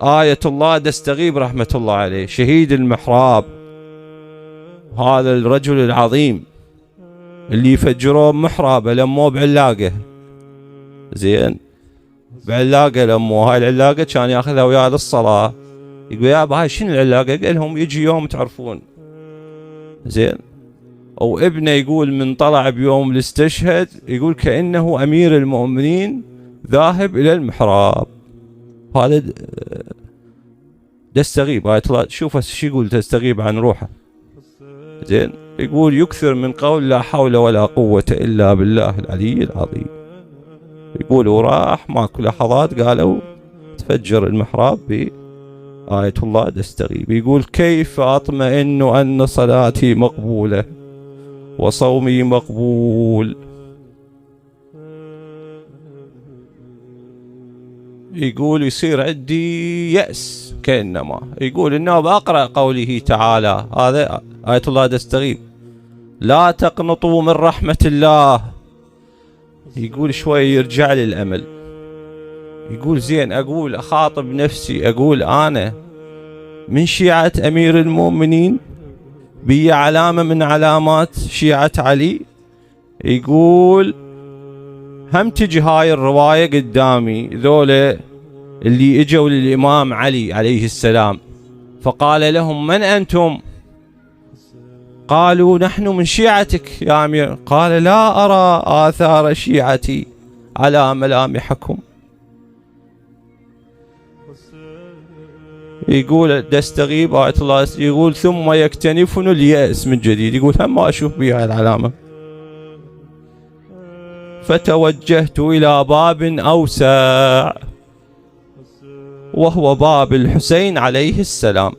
آية الله دستغيب رحمة الله عليه، شهيد المحراب، هذا الرجل العظيم اللي يفجروا محرابه لموه بعلاقه، زين، بعلاقه لموه. هاي العلاقه كان ياخذها وياه للصلاه. يقول يا ابا هاي شنو العلاقه؟ قال لهم يجي يوم تعرفون، زين. او ابنه يقول من طلع بيوم الاستشهد يقول كأنه امير المؤمنين ذاهب الى المحراب. هذا دستغيب آية الله. شوف شو يقول تستغيب عن روحه، زين. يقول يكثر من قول لا حول ولا قوة إلا بالله العلي العظيم. يقول وراح ماكو لحظات قالوا تفجر المحراب بآية الله دستغيب. يقول كيف أطمئن أن صلاتي مقبولة وصومي مقبول. يقول يصير عندي يأس كأنما، يقول إنه بأقرأ قوله تعالى، هذا آية الله دستغيب، لا تقنطوا من رحمة الله. يقول شوي يرجع لي الأمل. يقول زين أقول أخاطب نفسي، أقول أنا من شيعة أمير المؤمنين، بي علامة من علامات شيعة علي. يقول هم تجي هاي الرواية قدامي، ذولا اللي اجوا للإمام علي عليه السلام فقال لهم من أنتم؟ قالوا نحن من شيعتك يا أمير. قال لا أرى آثار شيعتي على ملامحكم. يقول دستغيب آية الله، يقول ثم يكتنفن اليأس من جديد. يقول هم ما أشوف بها العلامة. فتوجهت إلى باب أوسع وهو باب الحسين عليه السلام.